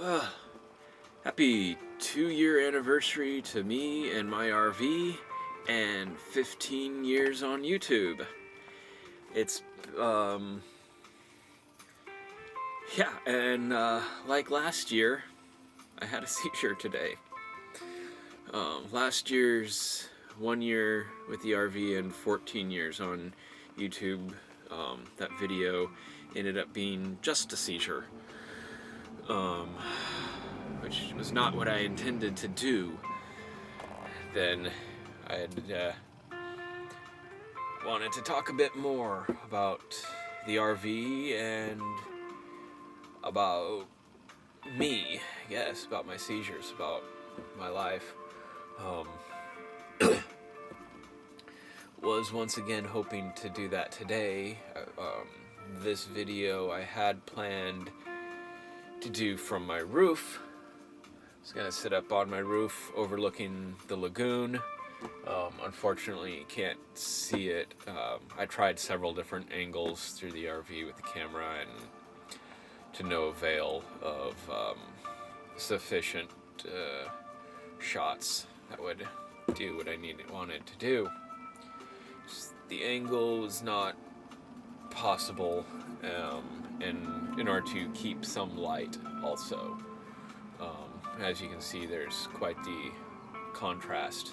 Uh, Happy 2-year anniversary to me and my RV, and 15 years on YouTube. It's, um, yeah, and like last year, I had a seizure today. Last year's 1 year with the RV and 14 years on YouTube, that video ended up being just a seizure. Which was not what I intended to do. Then I had wanted to talk a bit more about the RV and about me, yes, about my seizures, about my life. Was once again hoping to do that today. This video I had planned to do from my roof. I was gonna sit up on my roof overlooking the lagoon. Unfortunately, you can't see it. I tried several different angles through the RV with the camera, and to no avail of sufficient shots that would do what I wanted to do. The angle was not possible, and in order to keep some light also. As you can see, there's quite the contrast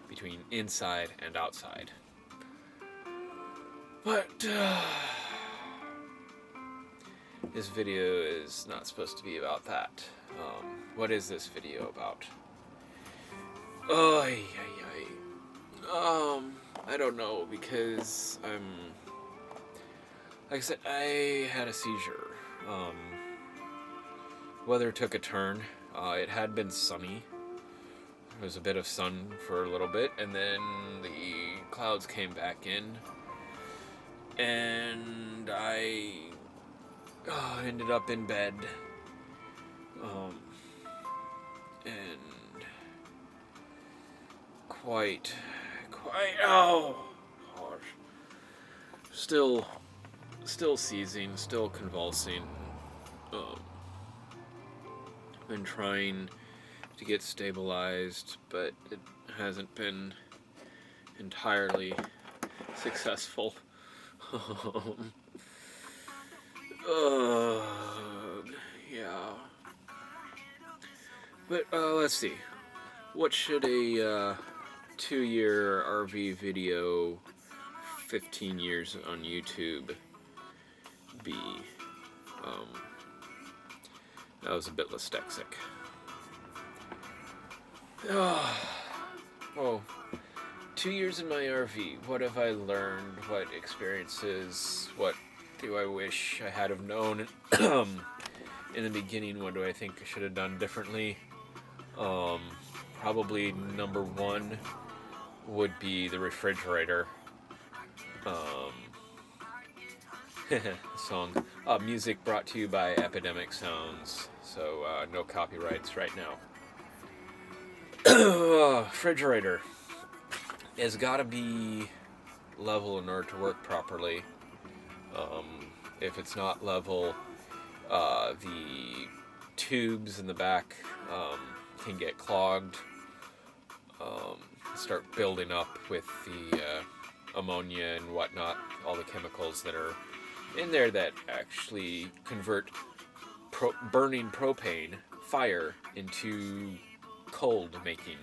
between inside and outside. But this video is not supposed to be about that. What is this video about? I don't know, because like I said, I had a seizure. Weather took a turn. It had been sunny. There was a bit of sun for a little bit, and then the clouds came back in, and I ended up in bed, and quite, oh gosh, still seizing, still convulsing. Been trying to get stabilized, but it hasn't been entirely successful. Yeah. But let's see. What should a 2-year RV video, 15 years on YouTube be? That was a bit dyslexic. Oh, 2 years in my RV. What have I learned? What experiences? What do I wish I had have known in the beginning? What do I think I should have done differently? Probably number one would be the refrigerator. Song. Music brought to you by Epidemic Sounds, so no copyrights right now. Refrigerator has got to be level in order to work properly. If it's not level, the tubes in the back can get clogged, start building up with the ammonia and whatnot, all the chemicals that are in there that actually convert burning propane, fire, into cold making.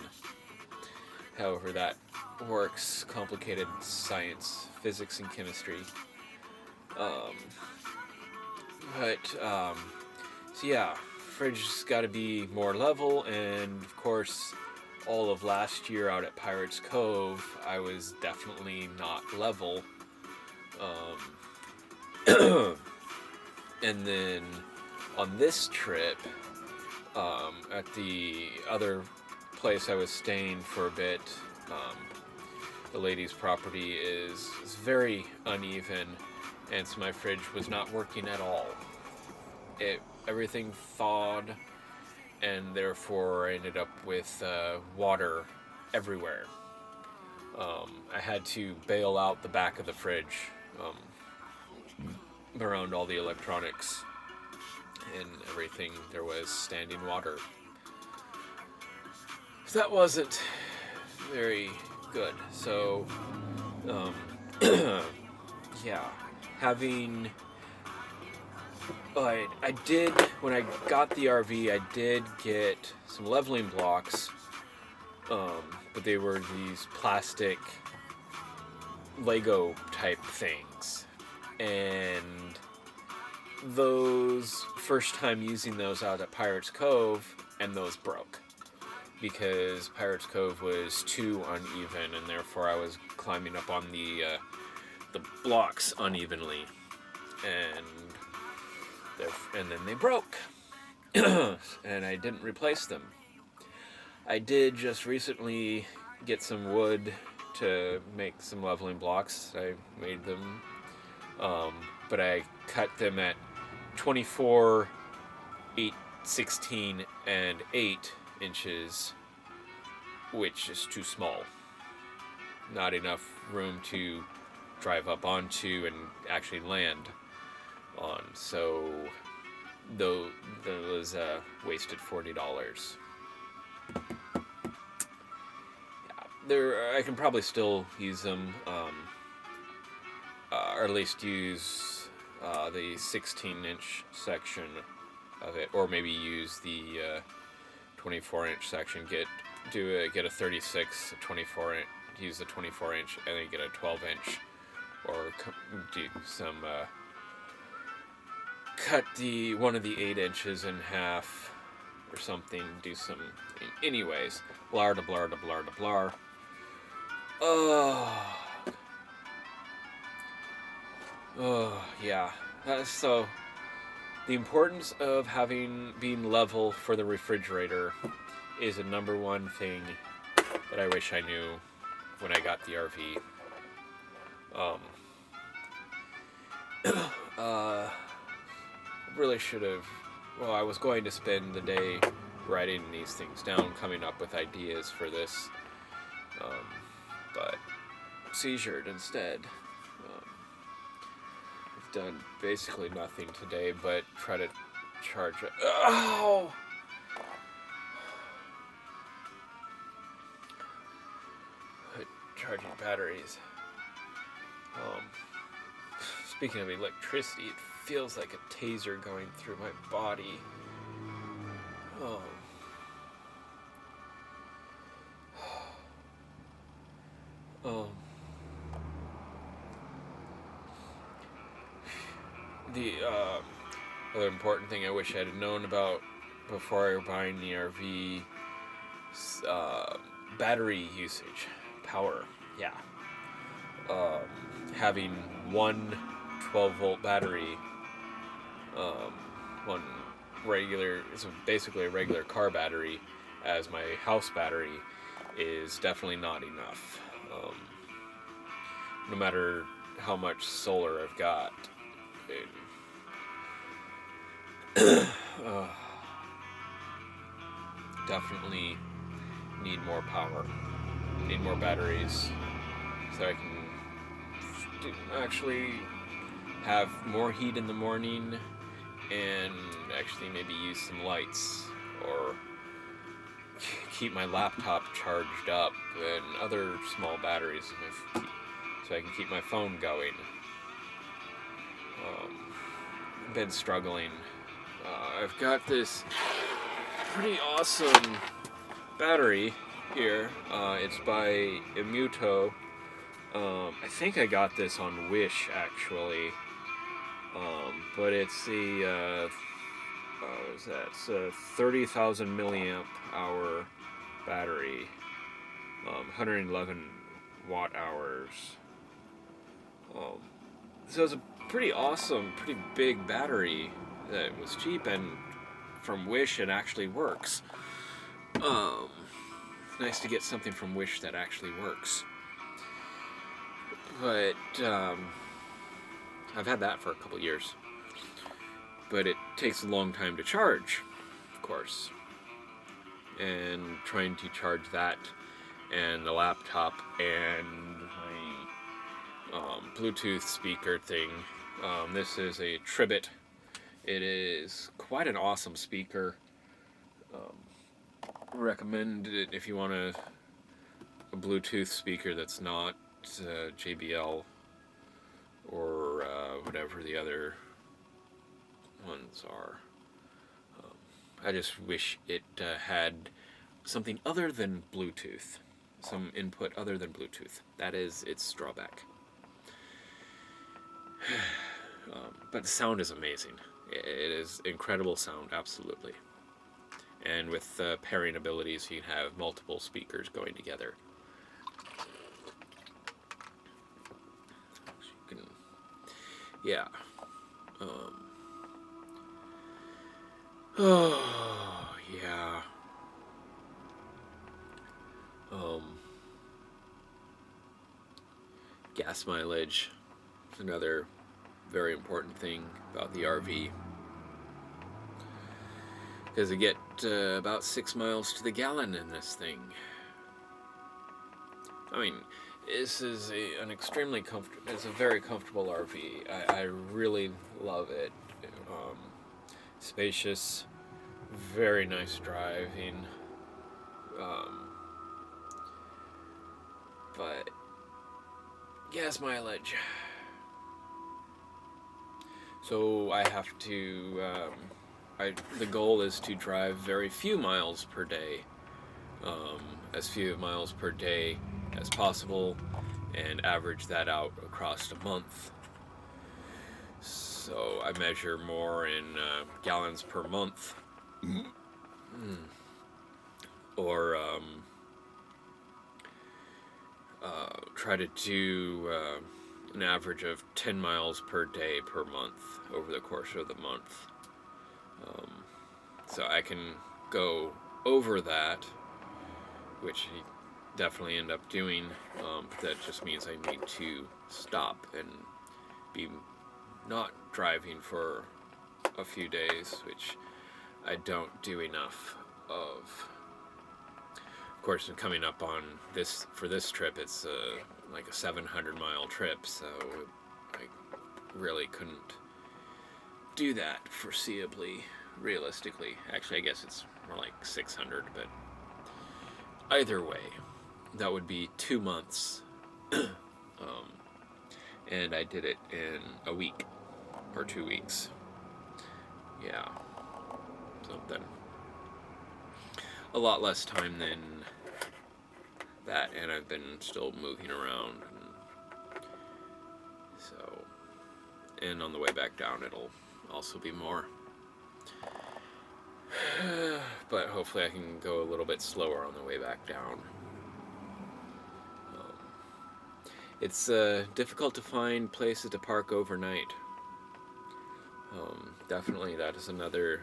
However that works, complicated science, physics and chemistry. So yeah, fridge's got to be more level, and of course all of last year out at Pirates Cove I was definitely not level. And then on this trip, at the other place I was staying for a bit, the lady's property is very uneven, and so my fridge was not working at all. Everything thawed, and therefore I ended up with water everywhere. I had to bail out the back of the fridge around all the electronics, and everything, there was standing water. So that wasn't very good. So, yeah, having... I did, when I got the RV, I did get some leveling blocks, but they were these plastic Lego type things. And those, first time using those out at Pirates Cove, and those broke. Because Pirates Cove was too uneven, and therefore I was climbing up on the blocks unevenly. And then they broke. And I didn't replace them. I did just recently get some wood to make some leveling blocks. I made them. But I cut them at 24, 8, 16, and 8 inches, which is too small. Not enough room to drive up onto and actually land on. So though those wasted $40. I can probably still use them, or at least use the 16-inch section of it, or maybe use the 24-inch section. Get a 36, a 24-inch, use the 24-inch, and then get a 12-inch, or do some cut one of the 8 inches in half or something. Do some, anyways. Blar da blar da blar da blar. Yeah. So, the importance of being level for the refrigerator is a number one thing that I wish I knew when I got the RV. Really should have. Well, I was going to spend the day writing these things down, coming up with ideas for this, but seizured instead. I've done basically nothing today but try to charge it. Oh! Charging batteries. Speaking of electricity, it feels like a taser going through my body. The other important thing I wish I had known about before buying the RV is battery usage, power. Yeah. Having one 12-volt battery, one regular, it's basically a regular car battery, as my house battery, is definitely not enough. No matter how much solar I've got. Definitely need more power. Need more batteries so I can actually have more heat in the morning and actually maybe use some lights or keep my laptop charged up and other small batteries so I can keep my phone going. I've been struggling. I've got this pretty awesome battery here. It's by Immuto. I think I got this on Wish, actually. But it's what is that? It's a 30,000 milliamp hour battery. 111 watt hours. So it's a pretty awesome, pretty big battery that was cheap, and from Wish it actually works. It's nice to get something from Wish that actually works. But I've had that for a couple years. But it takes a long time to charge, of course. And trying to charge that and the laptop and my Bluetooth speaker thing. This is a Tribit It is quite an awesome speaker. Recommend it if you want a Bluetooth speaker that's not JBL or whatever the other ones are. I just wish it had something other than Bluetooth, some input other than Bluetooth. That is its drawback. But the sound is amazing. It is incredible sound, absolutely. And with pairing abilities, you can have multiple speakers going together. You can, yeah. Oh, yeah. Gas mileage is another very important thing about the RV. Because you get about 6 miles to the gallon in this thing. I mean, this is an extremely comfortable. It's a very comfortable RV. I really love it. Spacious, very nice driving. But gas mileage. So I have to. The goal is to drive very few miles per day, as few miles per day as possible, and average that out across a month. So I measure more in gallons per month, or try to do an average of 10 miles per day per month over the course of the month. So I can go over that, which I definitely end up doing. That just means I need to stop and be not driving for a few days, which I don't do enough of. Of course, I'm coming up on this, for this trip, it's like a 700-mile trip, so I really couldn't do that foreseeably, realistically. Actually, I guess it's more like 600, but either way, that would be 2 months. And I did it in a week or 2 weeks. Yeah, something. A lot less time than that, and I've been still moving around. And on the way back down, it'll also be more. But hopefully I can go a little bit slower on the way back down. It's difficult to find places to park overnight. Definitely that is another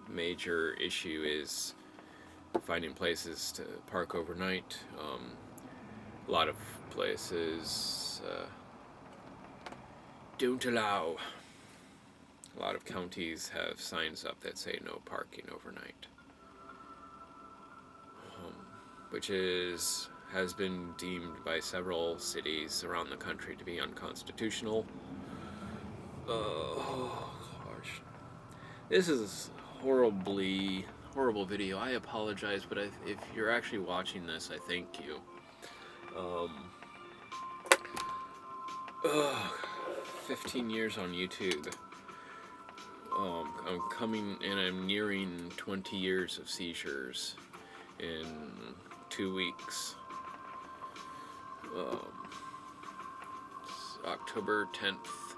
major issue, is finding places to park overnight. A lot of places don't allow. A lot of counties have signs up that say no parking overnight, which has been deemed by several cities around the country to be unconstitutional. Oh gosh, this is horrible video. I apologize, but if you're actually watching this, I thank you. 15 years on YouTube. I'm nearing 20 years of seizures in 2 weeks. October 10th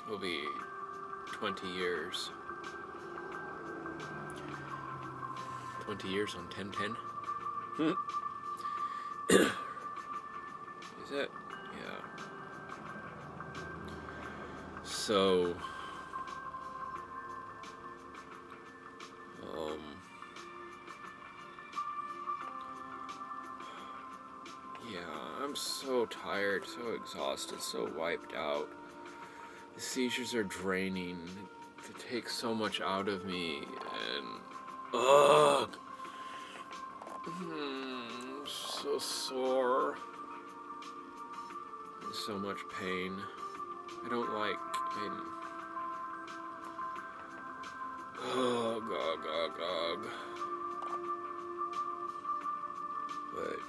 will be 20 years. 20 years on 10/10? Is it? Yeah. So, yeah, I'm so tired, so exhausted, so wiped out. The seizures are draining. They take so much out of me, and ugh, I'm so sore. So much pain. I don't like. Oh, gog. But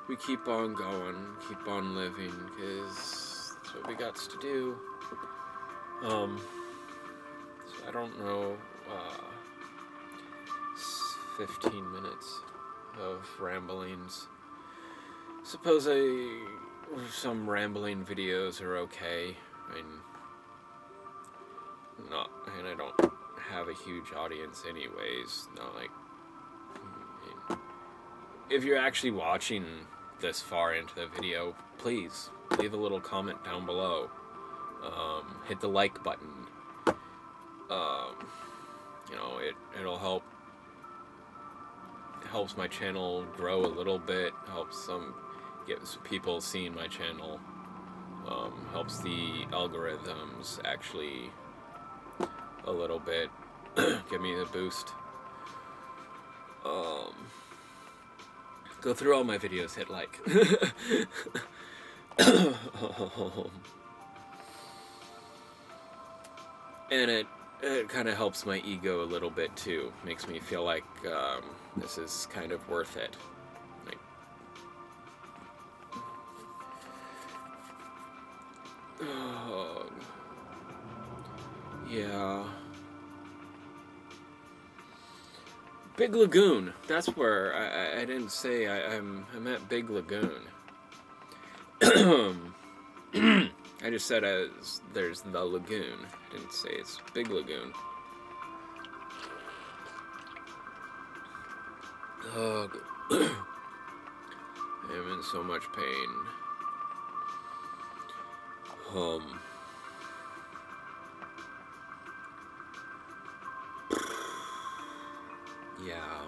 we keep on going, keep on living, because that's what we got to do. So I don't know, 15 minutes of ramblings. Suppose some rambling videos are okay. I don't have a huge audience anyways. Not like, if you're actually watching this far into the video, please leave a little comment down below. Hit the like button. It'll helps my channel grow a little bit, helps get some people seeing my channel, helps the algorithms actually a little bit give me a boost. Go through all my videos, hit like. And it kind of helps my ego a little bit too. Makes me feel like this is kind of worth it. Yeah. Big Lagoon. That's where I didn't say I'm at Big Lagoon. I just said there's the lagoon. I didn't say it's Big Lagoon. Oh, I'm in so much pain. Yeah.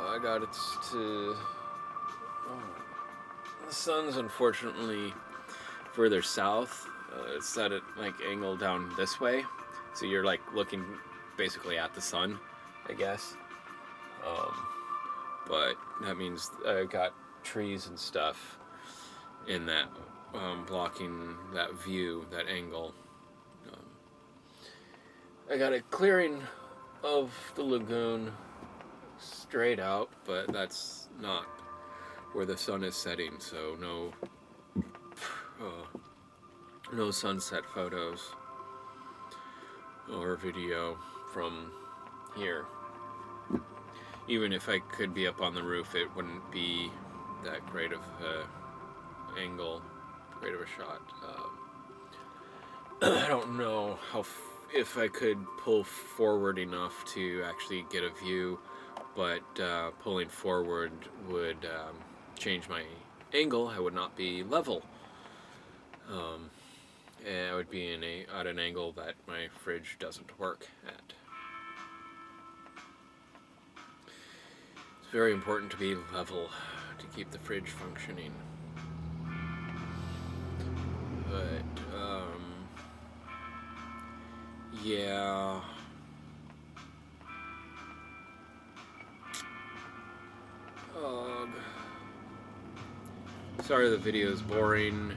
I got it to... The sun's unfortunately further south. It's at an angle down this way, so you're looking basically at the sun, I guess. But that means I've got trees and stuff in that blocking that view, that angle. I got a clearing of the lagoon straight out, but that's not where the sun is setting, so no sunset photos or video from here. Even if I could be up on the roof, it wouldn't be that great of an angle, great of a shot. I don't know if I could pull forward enough to actually get a view, but pulling forward would change my angle. I would not be level. And I would be at an angle that my fridge doesn't work at. It's very important to be level to keep the fridge functioning. But, yeah. Sorry the video's boring.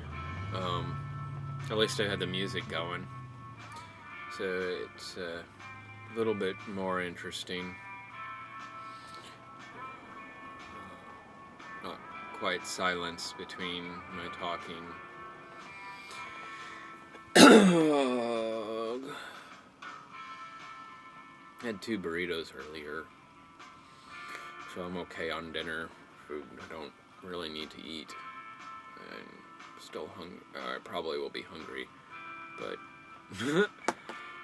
At least I had the music going. So it's a little bit more interesting. Not quite silence between my talking. I had 2 burritos earlier, so I'm okay on dinner food. I don't really need to eat. I'm still hungry. I probably will be hungry, but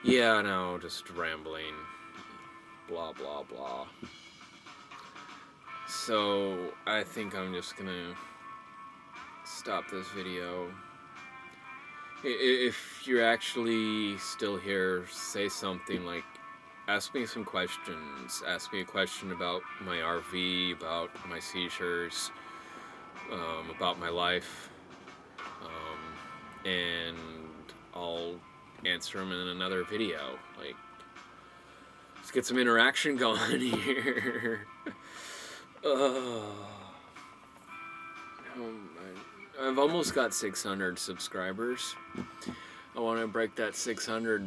yeah, no, just rambling, blah blah blah. So I think I'm just gonna stop this video. If you're actually still here, say something like, ask me some questions. Ask me a question about my RV, about my seizures, about my life, and I'll answer them in another video. Let's get some interaction going here. I've almost got 600 subscribers. I want to break that 600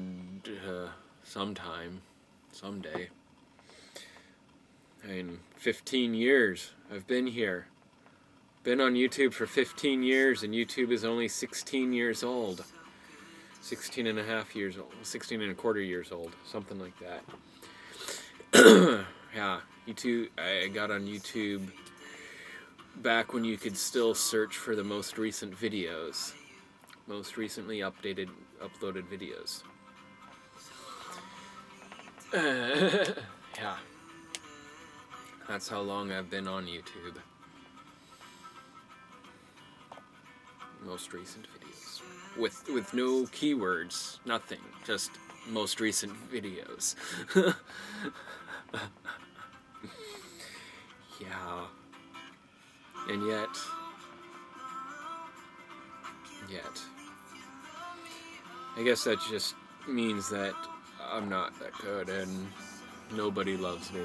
someday. I mean, 15 years I've been here. Been on YouTube for 15 years, and YouTube is only 16 years old. 16 and a half years old. 16 and a quarter years old. Something like that. Yeah, YouTube. I got on YouTube back when you could still search for the most recent videos. Most recently uploaded videos. Yeah. That's how long I've been on YouTube. Most recent videos. With no keywords, nothing. Just most recent videos. Yeah. And yet, I guess that just means that I'm not that good and nobody loves me.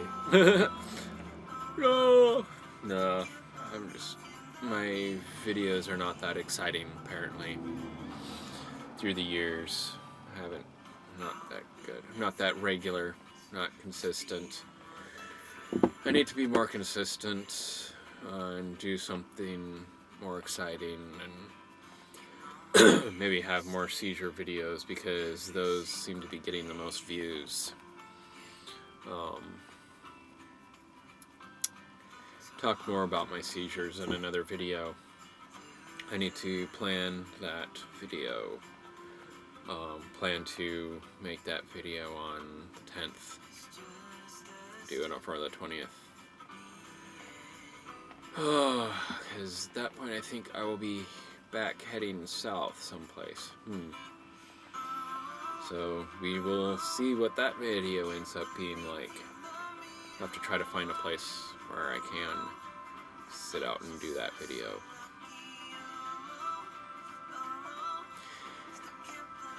No, my videos are not that exciting, apparently. Through the years, I'm not that good. I'm not that regular, not consistent. I need to be more consistent and do something more exciting, and maybe have more seizure videos, because those seem to be getting the most views. Talk more about my seizures in another video. I need to plan that video. Plan to make that video on the 10th. Do it for the 20th. Because at that point I think I will be back heading south someplace. So we will see what that video ends up being like. I'll have to try to find a place where I can sit out and do that video.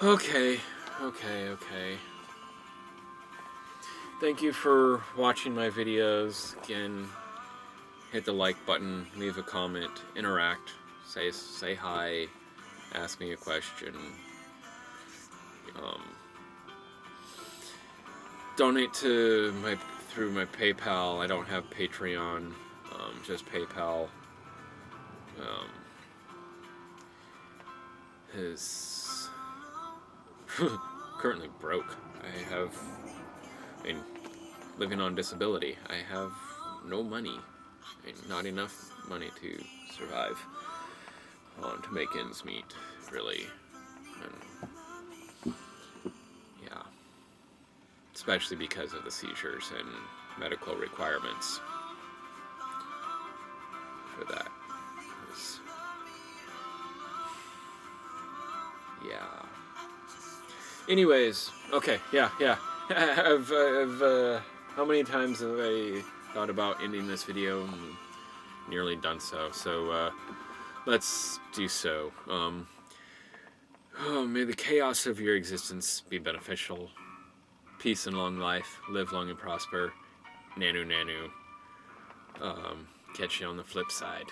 Okay. Thank you for watching my videos. Again, hit the like button, leave a comment, interact, say hi, ask me a question. Donate to through my PayPal. I don't have Patreon, just PayPal. Is currently broke. Living on disability. I have no money. Not enough money to survive to make ends meet, really. And yeah. Especially because of the seizures and medical requirements for that. Yeah. Anyways, okay, yeah. I've how many times have I thought about ending this video, and nearly done so. So let's do so. May the chaos of your existence be beneficial. Peace and long life. Live long and prosper. Nanu. Catch you on the flip side.